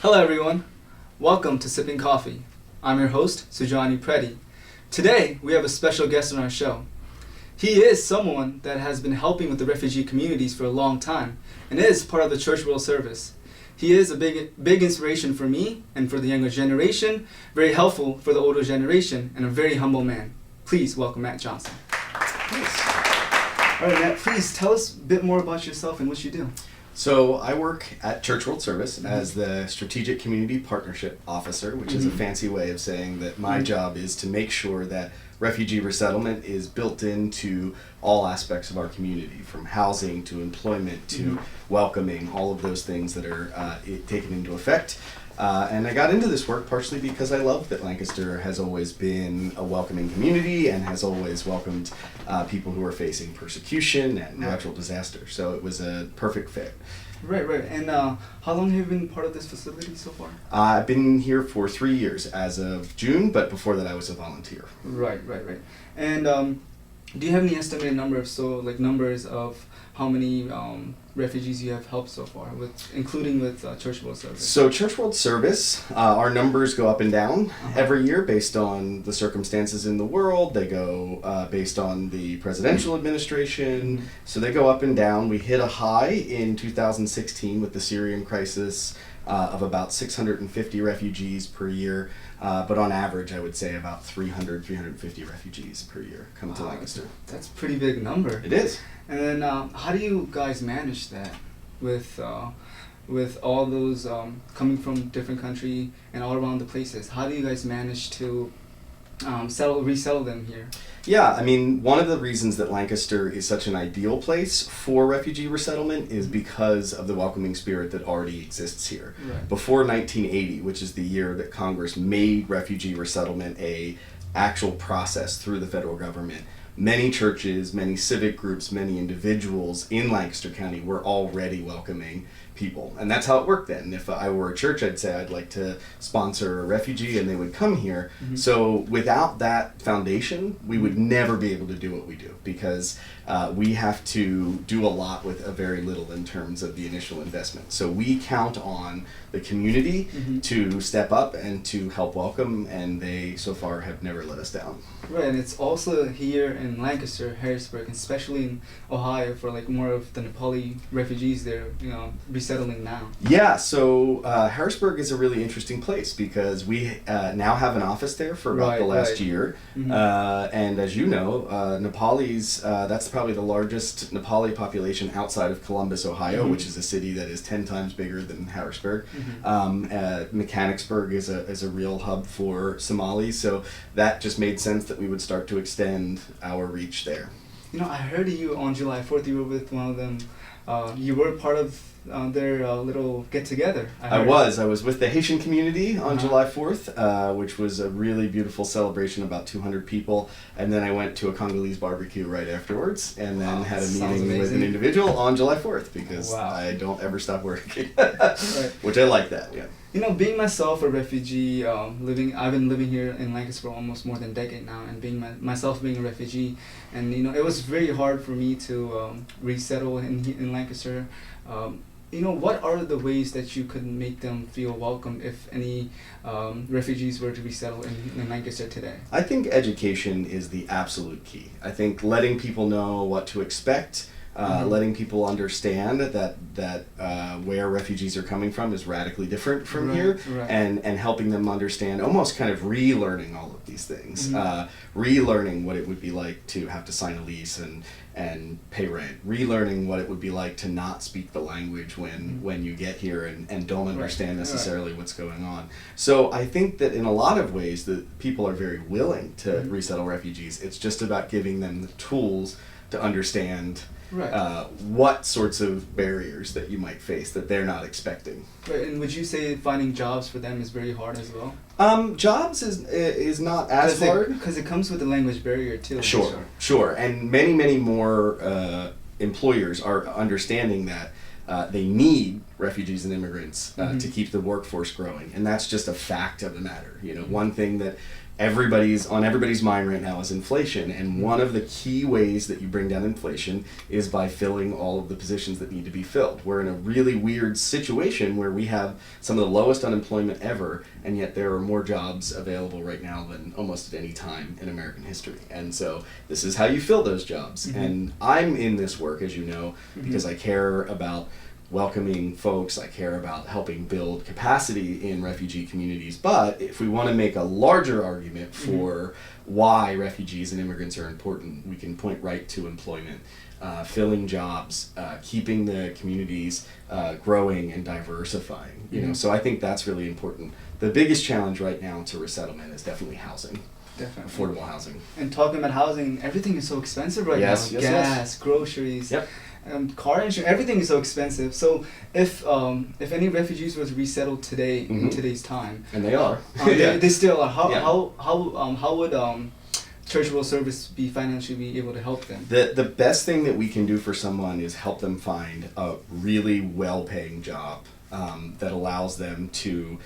Hello everyone, welcome to Sipping Coffee. I'm your host, Sujani Preddy. Today we have a special guest on our show. He is someone that has been helping with the refugee communities for a long time and is part of the Church World Service. He is a big inspiration for me and for the younger generation, very helpful for the older generation, and a very humble man. Please welcome Matt Johnson. Thanks. All right, Matt, please tell us a bit more about yourself and what you do. So I work at Church World Service as the Strategic Community Partnership Officer, which is a fancy way of saying that my job is to make sure that refugee resettlement is built into all aspects of our community, from housing to employment to welcoming, all of those things that are taken into effect. And I got into this work partially because I love that Lancaster has always been a welcoming community and has always welcomed people who are facing persecution and natural disaster. So it was a perfect fit. Right. And how long have you been part of this facility so far? I've been here for 3 years as of June, but before that I was a volunteer. Right. And do you have any estimated numbers of how many refugees you have helped so far, including with Church World Service? So Church World Service, our numbers go up and down every year based on the circumstances in the world. They go based on the presidential administration. So they go up and down. We hit a high in 2016 with the Syrian crisis of about 650 refugees per year. But on average, I would say about 350 refugees per year come to Lancaster. That's a pretty big number. It is. And then how do you guys manage that with all those coming from different country and all around the places? How do you guys manage to resettle them here? Yeah, I mean, one of the reasons that Lancaster is such an ideal place for refugee resettlement is because of the welcoming spirit that already exists here. Right. Before 1980, which is the year that Congress made refugee resettlement a actual process through the federal government, many churches, many civic groups, many individuals in Lancaster County were already welcoming people. And that's how it worked then. If I were a church, I'd say I'd like to sponsor a refugee and they would come here. So without that foundation, we would never be able to do what we do, because we have to do a lot with a very little in terms of the initial investment. So we count on the community to step up and to help welcome, and they so far have never let us down. Right, and it's also here in Lancaster, Harrisburg, especially in Ohio, for more of the Nepali refugees there, resettling now. Yeah, so Harrisburg is a really interesting place because we now have an office there for about the last year. And as you know, Nepalis, that's probably the largest Nepali population outside of Columbus, Ohio, which is a city that is 10 times bigger than Harrisburg. Mechanicsburg is a real hub for Somalis, so that just made sense that we would start to extend our reach there. I heard you on July 4th, you were with one of them. You were part of their little get-together. I was with the Haitian community on July 4th, which was a really beautiful celebration, about 200 people, and then I went to a Congolese barbecue right afterwards, and then had a meeting with an individual on July 4th, because I don't ever stop working, which I like that, yeah. Being myself a refugee, I've been living here in Lancaster for almost more than a decade now, and being myself being a refugee, and it was very hard for me to resettle in Lancaster. What are the ways that you could make them feel welcome if any refugees were to resettle in Lancaster today? I think education is the absolute key. I think letting people know what to expect, letting people understand that where refugees are coming from is radically different from here, and helping them understand, almost kind of relearning all of these things, relearning what it would be like to have to sign a lease and pay rent, relearning what it would be like to not speak the language when you get here and don't understand necessarily what's going on. So I think that in a lot of ways that people are very willing to resettle refugees. It's just about giving them the tools to understand what sorts of barriers that you might face that they're not expecting. Right, and would you say finding jobs for them is very hard as well? Jobs is not as hard. Because it comes with a language barrier too. Sure. And many more employers are understanding that they need refugees and immigrants to keep the workforce growing. And that's just a fact of the matter. One thing that everybody's mind right now is inflation, and one of the key ways that you bring down inflation is by filling all of the positions that need to be filled. We're in a really weird situation where we have some of the lowest unemployment ever, and yet there are more jobs available right now than almost at any time in American history. And so this is how you fill those jobs. And I'm in this work, as you know, because I care about welcoming folks, I care about helping build capacity in refugee communities. But if we want to make a larger argument for why refugees and immigrants are important, we can point right to employment, filling jobs, keeping the communities growing and diversifying. You know, so I think that's really important. The biggest challenge right now to resettlement is definitely housing. Definitely. Affordable housing. And talking about housing, everything is so expensive right now. Yes, Gas, groceries. Yep. Car insurance, everything is so expensive. So if any refugees was resettled today in today's time, and they are, they still are. How would Church World Service be financially able to help them? The best thing that we can do for someone is help them find a really well-paying job that allows them to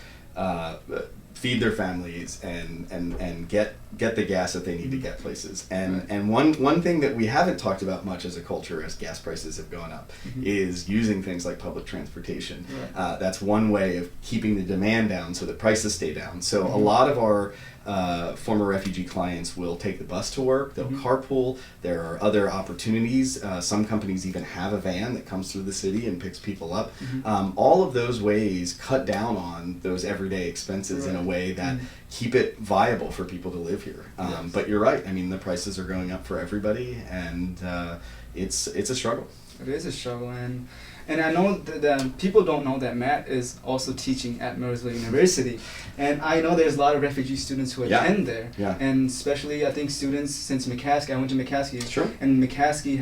feed their families and get the gas that they need to get places. And one thing that we haven't talked about much as a culture as gas prices have gone up is using things like public transportation. That's one way of keeping the demand down so that prices stay down. So a lot of our former refugee clients will take the bus to work, they'll carpool, there are other opportunities. Some companies even have a van that comes through the city and picks people up. All of those ways cut down on those everyday expenses in a way that keep it viable for people to live here. But you're right, I mean the prices are going up for everybody, and it's a struggle. It is a struggle, and I know that people don't know that Matt is also teaching at Millersville University, and I know there's a lot of refugee students who attend there, and especially I think students since McCaskey. I went to McCaskey, and McCaskey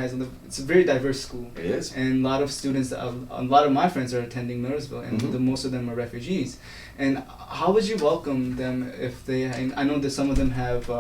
it's a very diverse school. It is, and a lot of students, a lot of my friends are attending Millersville, and most of them are refugees. And how would you welcome them if they? And I know that some of them have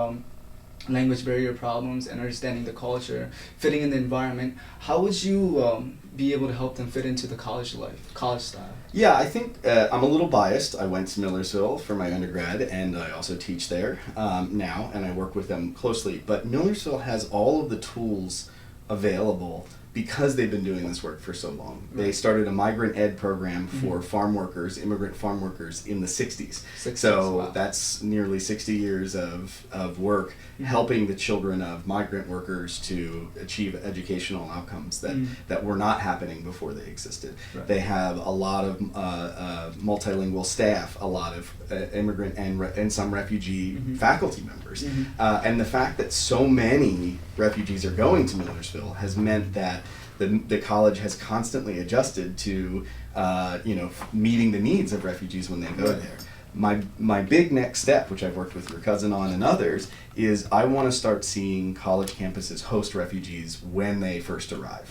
language barrier problems and understanding the culture, fitting in the environment. How would you be able to help them fit into the college life, college style? Yeah, I think I'm a little biased. I went to Millersville for my undergrad, and I also teach there now, and I work with them closely. But Millersville has all of the tools available because they've been doing this work for so long. They started a migrant ed program for farm workers, immigrant farm workers in the 60s. So that's nearly 60 years of work helping the children of migrant workers to achieve educational outcomes that were not happening before they existed. They have a lot of multilingual staff, a lot of immigrant and some refugee faculty members. And the fact that so many refugees are going to Millersville has meant that the college has constantly adjusted to meeting the needs of refugees when they go there. My big next step, which I've worked with your cousin on and others, is I want to start seeing college campuses host refugees when they first arrive.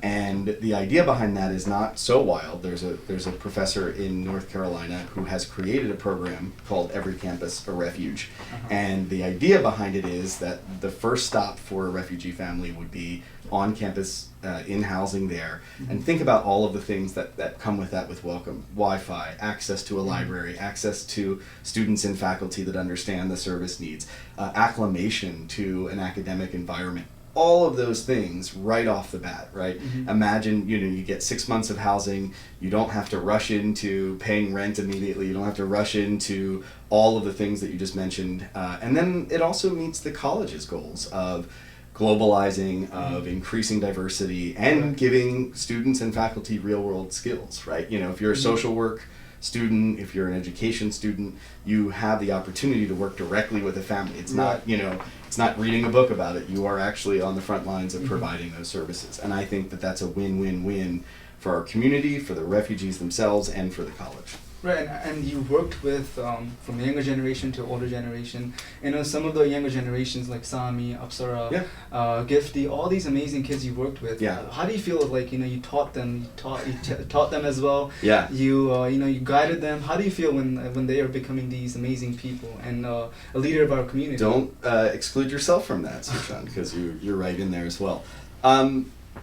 And the idea behind that is not so wild. There's a professor in North Carolina who has created a program called Every Campus a Refuge. And the idea behind it is that the first stop for a refugee family would be on campus, in housing there, and think about all of the things that come with that, with welcome, Wi-Fi, access to a library, access to students and faculty that understand the service needs, acclimation to an academic environment. All of those things right off the bat, right? Imagine, you get 6 months of housing, you don't have to rush into paying rent immediately, you don't have to rush into all of the things that you just mentioned, and then it also meets the college's goals of globalizing, of increasing diversity, and giving students and faculty real-world skills, right? If you're a social work student, if you're an education student, you have the opportunity to work directly with a family. It's not, it's not reading a book about it. You are actually on the front lines of providing those services. And I think that that's a win-win-win for our community, for the refugees themselves, and for the college. Right, and you worked with, from the younger generation to older generation. Some of the younger generations like Sami, Apsara, Gifty, all these amazing kids you worked with. How do you feel like, you taught them, you taught them as well? You guided them. How do you feel when they are becoming these amazing people and a leader of our community? Don't exclude yourself from that, Sujan, because you're right in there as well.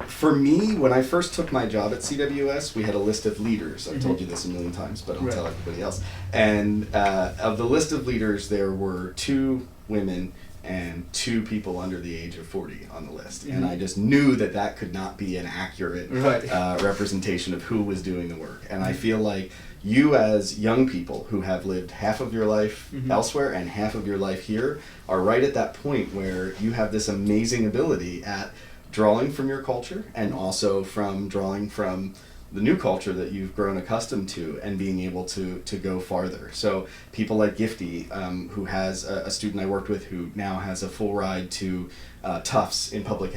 For me, when I first took my job at CWS, we had a list of leaders. I've told you this a million times, but I'll tell everybody else. And of the list of leaders, there were 2 women and 2 people under the age of 40 on the list. And I just knew that that could not be an accurate representation of who was doing the work. And I feel like you as young people who have lived half of your life elsewhere and half of your life here are right at that point where you have this amazing ability at drawing from your culture and also from drawing from the new culture that you've grown accustomed to and being able to go farther. So people like Gifty, who has a student I worked with who now has a full ride to Tufts in public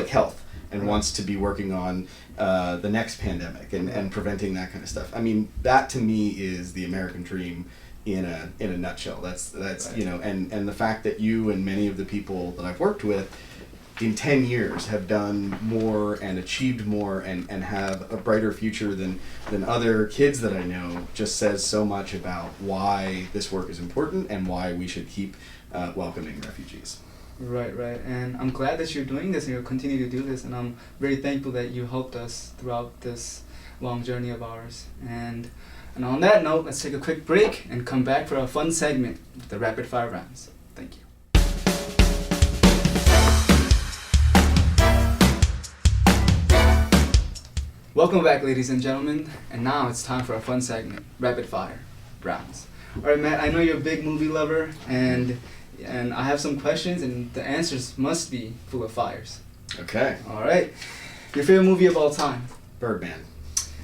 health and wants to be working on the next pandemic and preventing that kind of stuff. I mean, that to me is the American dream in a nutshell. That's you know, and the fact that you and many of the people that I've worked with in 10 years have done more and achieved more and have a brighter future than other kids that I know just says so much about why this work is important and why we should keep welcoming refugees. Right. And I'm glad that you're doing this and you'll continue to do this, and I'm very thankful that you helped us throughout this long journey of ours. And on that note, let's take a quick break and come back for a fun segment, the rapid fire rounds. Thank you. Welcome back, ladies and gentlemen, and now it's time for a fun segment, rapid fire rounds. All right, Matt, I know you're a big movie lover, and I have some questions, and the answers must be full of fires. Okay. All right. Your favorite movie of all time? Birdman.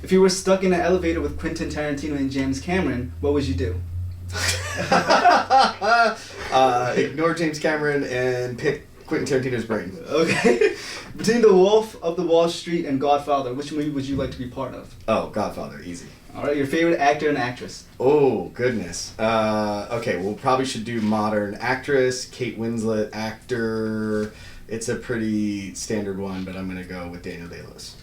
If you were stuck in an elevator with Quentin Tarantino and James Cameron, what would you do? Ignore James Cameron and pick Quentin Tarantino's brain. Okay. Between The Wolf of the Wall Street and Godfather, which movie would you like to be part of? Oh, Godfather, easy. All right, your favorite actor and actress? Oh, goodness. Okay, well, probably should do modern actress, Kate Winslet, actor. It's a pretty standard one, but I'm going to go with Daniel Day-Lewis.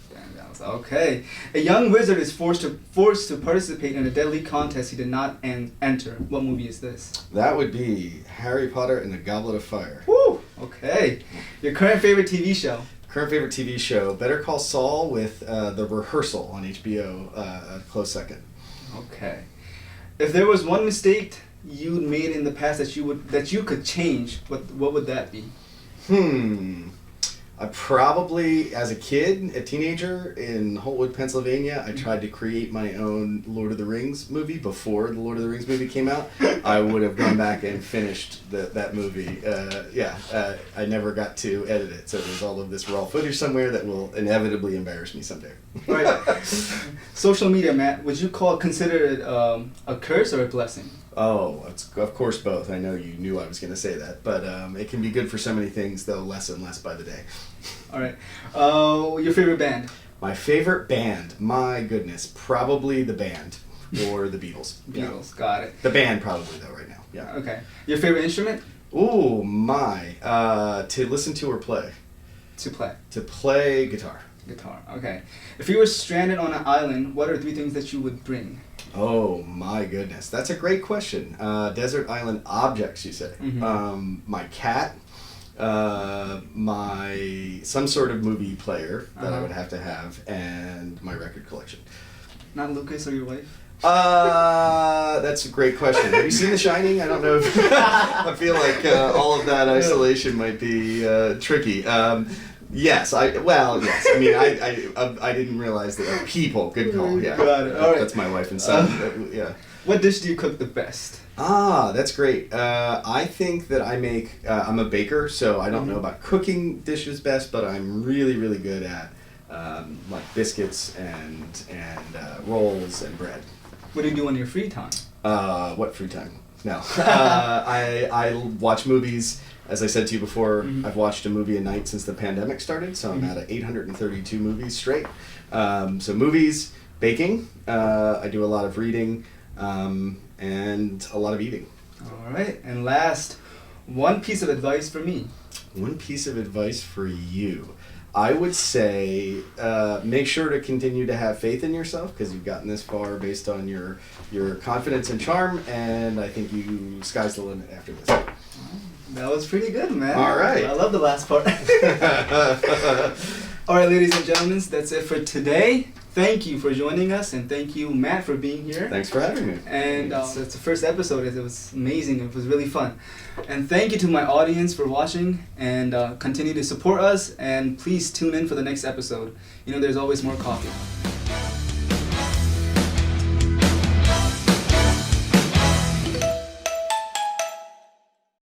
Okay. A young wizard is forced to participate in a deadly contest he did not enter. What movie is this? That would be Harry Potter and the Goblet of Fire. Woo! Okay. Your current favorite TV show? Current favorite TV show, Better Call Saul with The Rehearsal on HBO, a close second. Okay. If there was one mistake you made in the past that you could change, what would that be? I probably, as a kid, a teenager in Holtwood, Pennsylvania, I tried to create my own Lord of the Rings movie before the Lord of the Rings movie came out. I would have gone back and finished that movie. I never got to edit it, so there's all of this raw footage somewhere that will inevitably embarrass me someday. Right. Social media, Matt, would you consider it a curse or a blessing? Oh, it's, of course both. I know you knew I was going to say that, but it can be good for so many things, though less and less by the day. All right. Your favorite band? My favorite band, my goodness, probably the Band or the Beatles. Beatles, got it. The Band probably though right now. Yeah. Okay. Your favorite instrument? Ooh, my. To listen to or play? To play. To play guitar. Guitar. Okay. If you were stranded on an island, what are 3 things that you would bring? Oh my goodness, that's a great question. Desert island objects, you say? My cat, my some sort of movie player that I would have to have, and my record collection. Not Lucas or your wife? That's a great question. Have you seen The Shining? I don't know if I feel like all of that isolation might be tricky. Yes. I mean, I didn't realize that people. Good call. Yeah. Got it. All right. That's my wife and son. Yeah. What dish do you cook the best? That's great. I think that I make. I'm a baker, so I don't know about cooking dishes best, but I'm really, really good at like biscuits and rolls and bread. What do you do on your free time? What free time? No. I watch movies. As I said to you before, I've watched a movie a night since the pandemic started, so I'm at 832 movies straight. So movies, baking, I do a lot of reading, and a lot of eating. All right, and last, one piece of advice for me. One piece of advice for you. I would say make sure to continue to have faith in yourself because you've gotten this far based on your confidence and charm, and I think sky's the limit after this. That was pretty good, man. All right. I love the last part. All right, ladies and gentlemen, that's it for today. Thank you for joining us, and thank you, Matt, for being here. Thanks for having me. And it's the first episode. It was amazing. It was really fun. And thank you to my audience for watching, and continue to support us. And please tune in for the next episode. There's always more coffee.